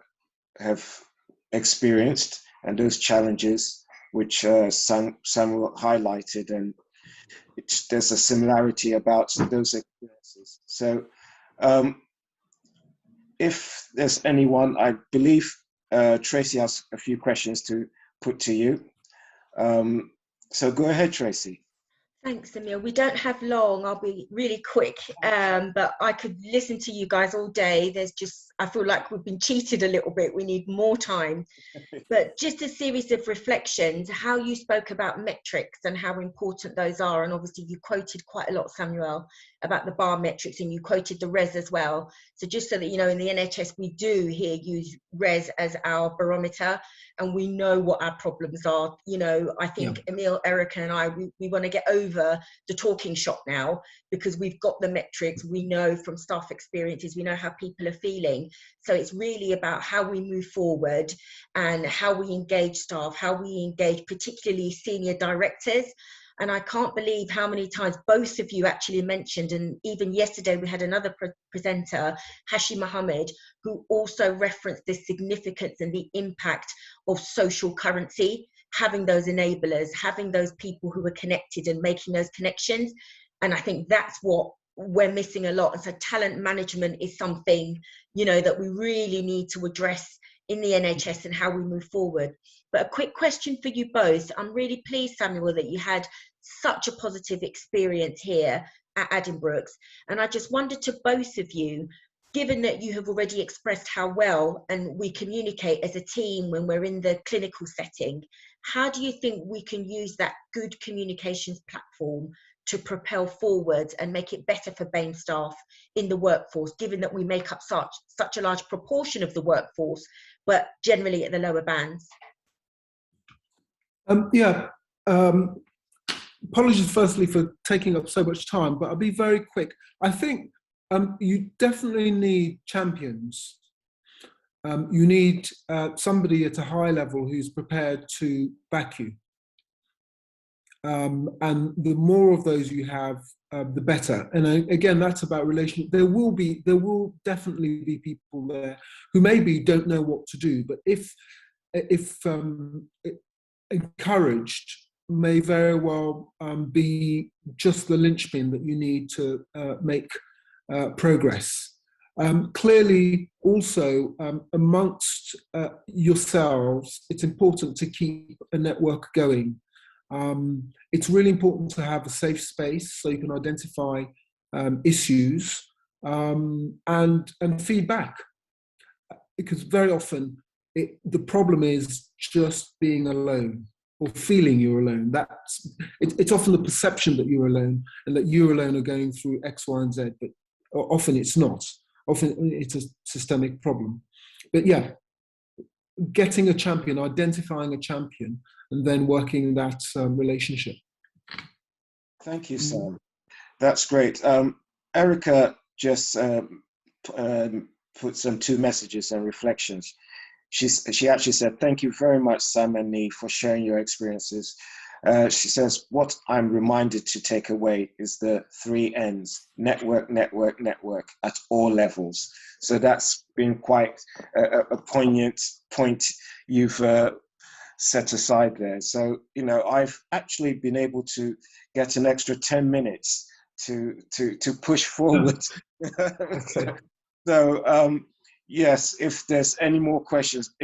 have experienced, and those challenges which Samuel highlighted, and there's a similarity about those experiences. So if there's anyone, I believe Tracy has a few questions to put to you. So go ahead, Tracy. Thanks, Emil. We don't have long. I'll be really quick, but I could listen to you guys all day. I feel like we've been cheated a little bit. We need more time. But just a series of reflections, how you spoke about metrics and how important those are. And obviously you quoted quite a lot, Samuel, about the bar metrics, and you quoted the RES as well. So just so that you know, in the NHS, we do here use RES as our barometer, and we know what our problems are. I think Emil, Erica and I, we want to get over the talking shop now, because we've got the metrics. We know from staff experiences, we know how people are feeling. So it's really about how we move forward and how we engage staff, how we engage particularly senior directors. And I can't believe how many times both of you actually mentioned, and even yesterday we had another presenter, Hashi Mohammed, who also referenced the significance and the impact of social currency, having those enablers, having those people who are connected and making those connections. And I think that's what we're missing a lot. And so talent management is something, that we really need to address in the NHS and how we move forward. But a quick question for you both. I'm really pleased, Samuel, that you had such a positive experience here at Addenbrooke's. And I just wondered to both of you, given that you have already expressed how well and we communicate as a team when we're in the clinical setting, how do you think we can use that good communications platform to propel forward and make it better for BAME staff in the workforce, given that we make up such a large proportion of the workforce, but generally at the lower bands? Apologies firstly for taking up so much time, but I'll be very quick. I think you definitely need champions. You need somebody at a high level who's prepared to back you. And the more of those you have, the better. And again, that's about relationship. There will definitely be people there who maybe don't know what to do, but if encouraged, may very well be just the linchpin that you need to make progress. Clearly, also, amongst yourselves, it's important to keep a network going. It's really important to have a safe space so you can identify issues and feedback, because very often the problem is just being alone. or feeling you're alone. It's often the perception that you're alone and that you alone are going through X, Y, and Z, but often it's not. Often it's a systemic problem. But yeah, getting a champion, identifying a champion, and then working that relationship. Thank you, Sam. That's great. Erica just put some 2 messages and reflections. She actually said, "Thank you very much, Sam and Nee, for sharing your experiences." She says, "What I'm reminded to take away is the 3 N's: network, network, network at all levels." So that's been quite a poignant point you've set aside there. So, you know, I've actually been able to get an extra 10 minutes to push forward. So, yes, if there's any more questions,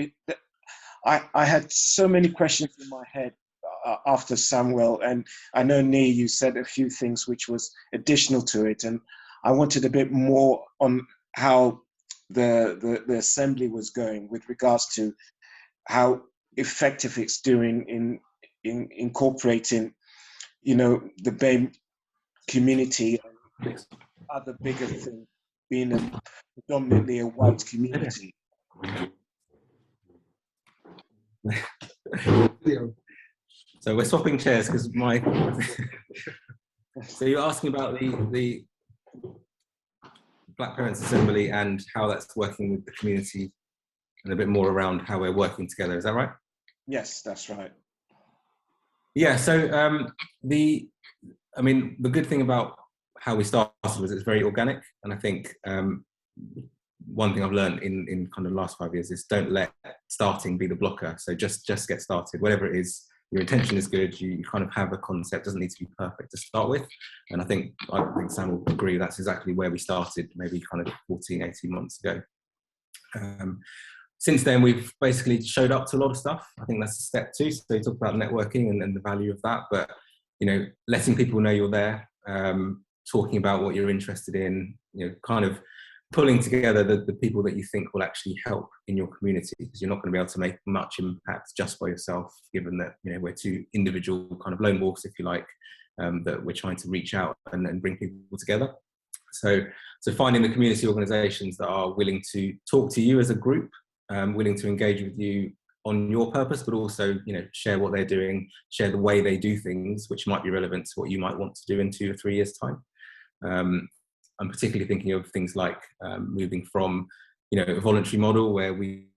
I had so many questions in my head after Samuel, and I know, Nee, you said a few things which was additional to it, and I wanted a bit more on how the assembly was going with regards to how effective it's doing in incorporating, you know, the BAME community and other bigger thing being predominantly a white community. So we're swapping chairs because so you're asking about the Black Parents Assembly and how that's working with the community and a bit more around how we're working together. Is that right? Yes, that's right. Yeah. So the good thing about how we started was it's very organic, and I think one thing I've learned in kind of the last 5 years is don't let starting be the blocker. So just get started, whatever it is. Your intention is good. You kind of have a concept. Doesn't need to be perfect to start with. And I think Sam will agree that's exactly where we started, maybe kind of 14, 18 months ago. Since then, we've basically showed up to a lot of stuff. I think that's step 2. So you talk about networking and the value of that, but you know, letting people know you're there, talking about what you're interested in, you know, kind of pulling together the people that you think will actually help in your community, because you're not going to be able to make much impact just by yourself, given that, you know, we're 2 individual kind of lone wolves, if you like, that we're trying to reach out and bring people together. So finding the community organisations that are willing to talk to you as a group, willing to engage with you on your purpose, but also, you know, share what they're doing, share the way they do things, which might be relevant to what you might want to do in 2 or 3 years' time. I'm particularly thinking of things like moving from, you know, a voluntary model where we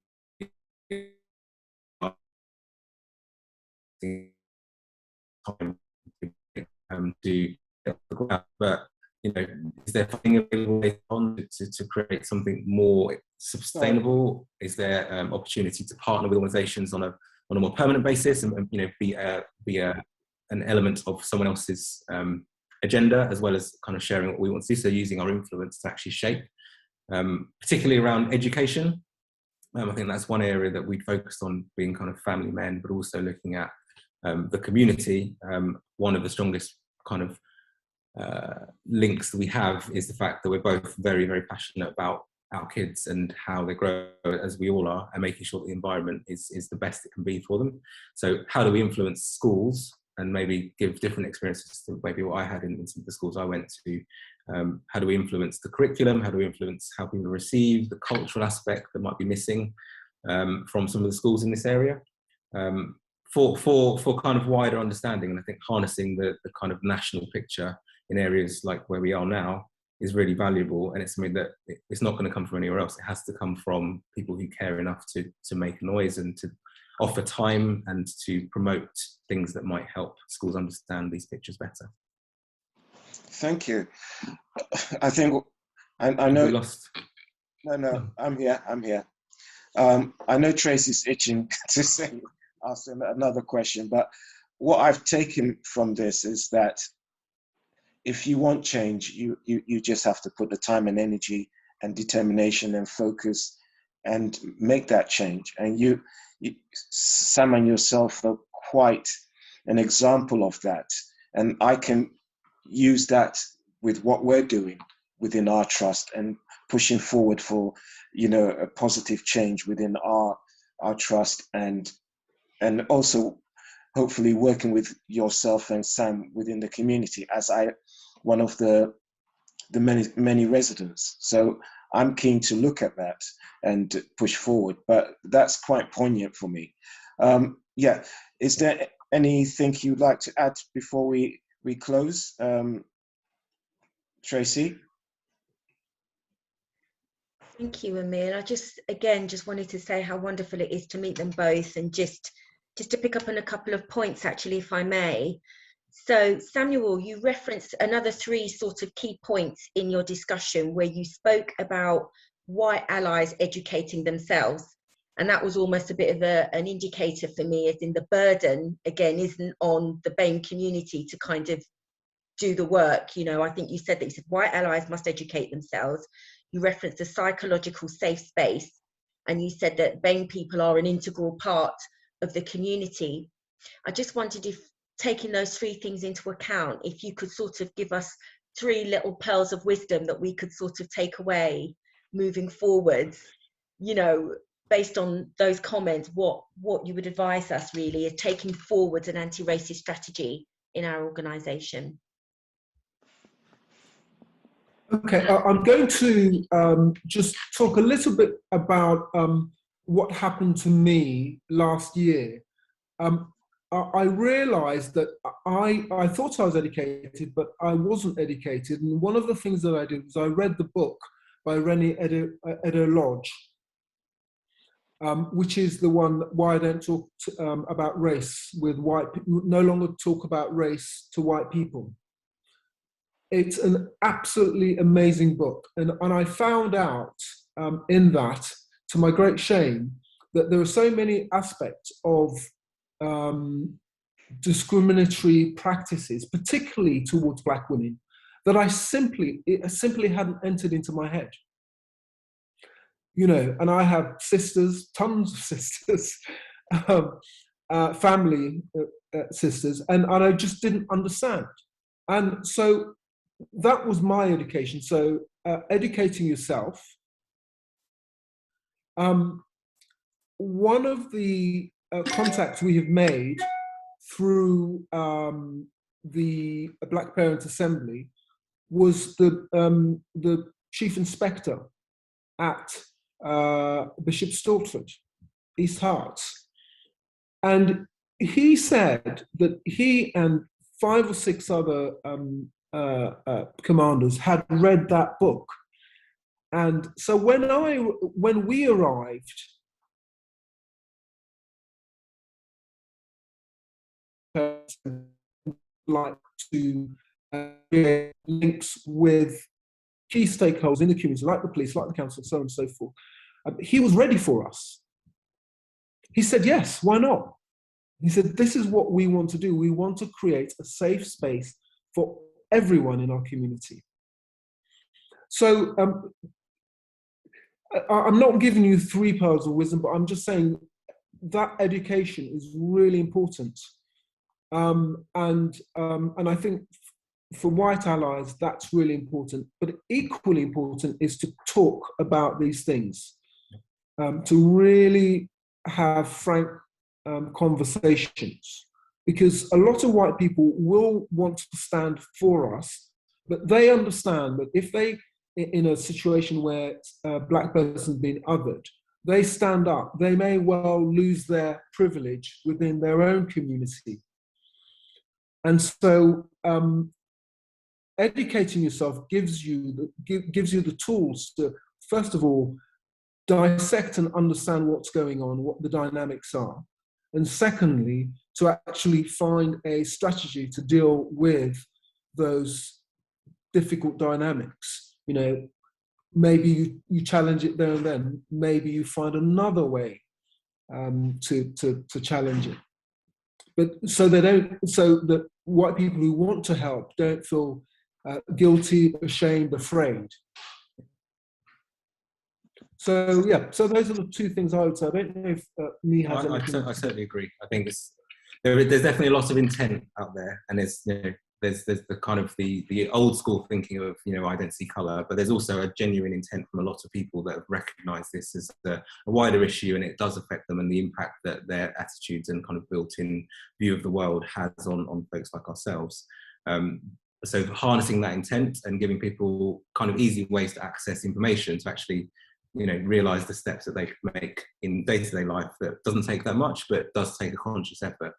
do, but you know, is there something available on to create something more sustainable? Is there opportunity to partner with organisations on a more permanent basis and you know, be an element of someone else's agenda, as well as kind of sharing what we want to do, so using our influence to actually shape, particularly around education. I think that's one area that we'd focused on, being kind of family men, but also looking at the community. One of the strongest kind of links that we have is the fact that we're both very, very passionate about our kids and how they grow, as we all are, and making sure that the environment is the best it can be for them. So how do we influence schools and maybe give different experiences to maybe what I had in some of the schools I went to? How do we influence the curriculum? How do we influence how people receive the cultural aspect that might be missing from some of the schools in this area? For kind of wider understanding, and I think harnessing the kind of national picture in areas like where we are now is really valuable, and it's something that it's not going to come from anywhere else. It has to come from people who care enough to make a noise and to offer time and to promote things that might help schools understand these pictures better. Thank you. I think I know. We lost. No, I'm here. I know Tracy's itching to ask another question, but what I've taken from this is that if you want change, you just have to put the time and energy and determination and focus and make that change. And you Sam and yourself are quite an example of that. And I can use that with what we're doing within our trust and pushing forward for, you know, a positive change within our trust, and also hopefully working with yourself and Sam within the community as one of the many residents. So I'm keen to look at that and push forward, but that's quite poignant for me. Yeah, is there anything you'd like to add before we close? Tracy? Thank you, Emil. I just wanted to say how wonderful it is to meet them both, and just to pick up on a couple of points, actually, if I may. So, Samuel, you referenced another 3 sort of key points in your discussion where you spoke about white allies educating themselves. And that was almost a bit of an indicator for me, as in the burden, again, isn't on the BAME community to kind of do the work. You know, I think you said white allies must educate themselves. You referenced a psychological safe space, and you said that BAME people are an integral part of the community. I just wondered if, taking those 3 things into account, if you could sort of give us 3 little pearls of wisdom that we could sort of take away moving forwards, you know, based on those comments, what you would advise us really is taking forward an anti-racist strategy in our organisation. Okay, I'm going to just talk a little bit about what happened to me last year. I realized that I thought I was educated, but I wasn't educated. And one of the things that I did was I read the book by Rennie Edo-Lodge, which is the one, Why I Don't Talk About Race with White People, No Longer Talk About Race to White People. It's an absolutely amazing book. And I found out in that, to my great shame, that there are so many aspects of discriminatory practices, particularly towards Black women, that it simply hadn't entered into my head. You know, and I have sisters, tons of sisters, family sisters, and I just didn't understand. And so that was my education. So educating yourself. One of the contacts we have made through the Black Parents Assembly was the Chief Inspector at Bishop Stortford, East Herts. And he said that he and 5 or 6 other commanders had read that book. And so when we arrived, like to create links with key stakeholders in the community, like the police, like the council, so on and so forth. He was ready for us. He said, yes, why not? He said, this is what we want to do. We want to create a safe space for everyone in our community. So I'm not giving you 3 pearls of wisdom, but I'm just saying that education is really important. And I think for white allies, that's really important. But equally important is to talk about these things, to really have frank conversations, because a lot of white people will want to stand for us, but they understand that if they, in a situation where a Black person has been othered, they stand up, they may well lose their privilege within their own community. And so educating yourself gives you the tools to, first of all, dissect and understand what's going on, what the dynamics are. And secondly, to actually find a strategy to deal with those difficult dynamics. You know, maybe you challenge it there and then. Maybe you find another way to challenge it. But so that white people who want to help don't feel guilty, ashamed, afraid. So yeah, so those are the 2 things I would say. I don't know if Lee has anything. I certainly agree. I think there's definitely a lot of intent out there, and there's the kind of the old school thinking of, you know, identity colour, but there's also a genuine intent from a lot of people that have recognised this as a wider issue, and it does affect them, and the impact that their attitudes and kind of built-in view of the world has on folks like ourselves. So harnessing that intent and giving people kind of easy ways to access information to actually, you know, realise the steps that they could make in day-to-day life that doesn't take that much, but does take a conscious effort.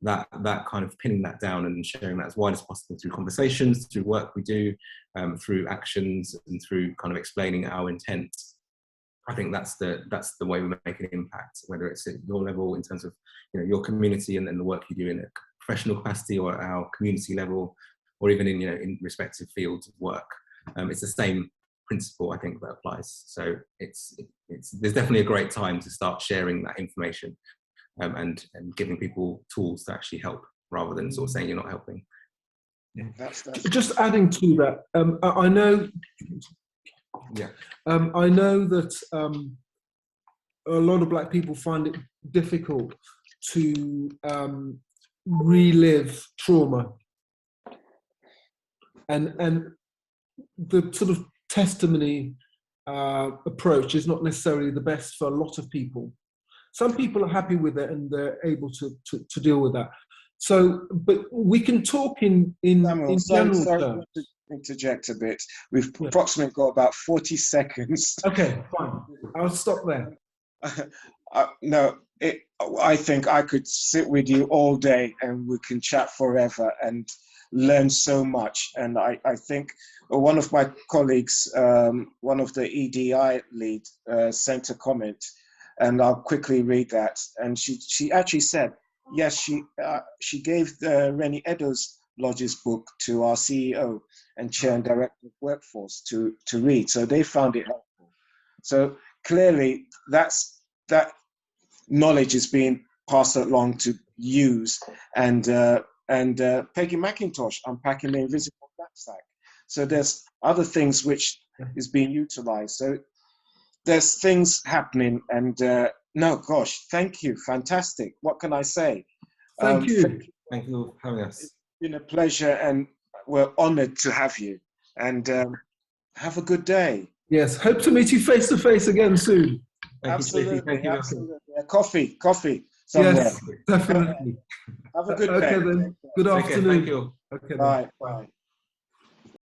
That kind of pinning that down and sharing that as wide as possible through conversations, through work we do, through actions, and through kind of explaining our intent. I think that's the way we make an impact, whether it's at your level in terms of, you know, your community and the work you do in a professional capacity, or at our community level, or even in, you know, in respective fields of work. It's the same principle, I think, that applies. So there's definitely a great time to start sharing that information, and giving people tools to actually help, rather than sort of saying you're not helping. Yeah. That's just adding to that, I know. Yeah. I know that a lot of Black people find it difficult to relive trauma, and the sort of testimony approach is not necessarily the best for a lot of people. Some people are happy with it and they're able to deal with that. So, but we can talk in Samuel, general sorry terms. to interject a bit. We've approximately got about 40 seconds. Okay, fine. I'll stop there. No, I think I could sit with you all day and we can chat forever and learn so much. And I think one of my colleagues, one of the EDI lead, sent a comment, and I'll quickly read that. And she actually said, yes, she gave the Rennie Eddowes Lodge's book to our CEO and Chair and Director of Workforce to read. So they found it helpful. So clearly that knowledge is being passed along to use. And Peggy McIntosh, Unpacking the Invisible Knapsack. So there's other things which is being utilized. So there's things happening, and no, gosh, thank you, fantastic. What can I say? Thank you. Thank you for having us. It's been a pleasure, and we're honoured to have you. And have a good day. Yes, hope to meet you face to face again soon. Absolutely, Thank you. absolutely. Coffee somewhere. Yes, definitely. Have a good day. Okay then. Good Take care. afternoon. Thank you. Okay. Then. Bye.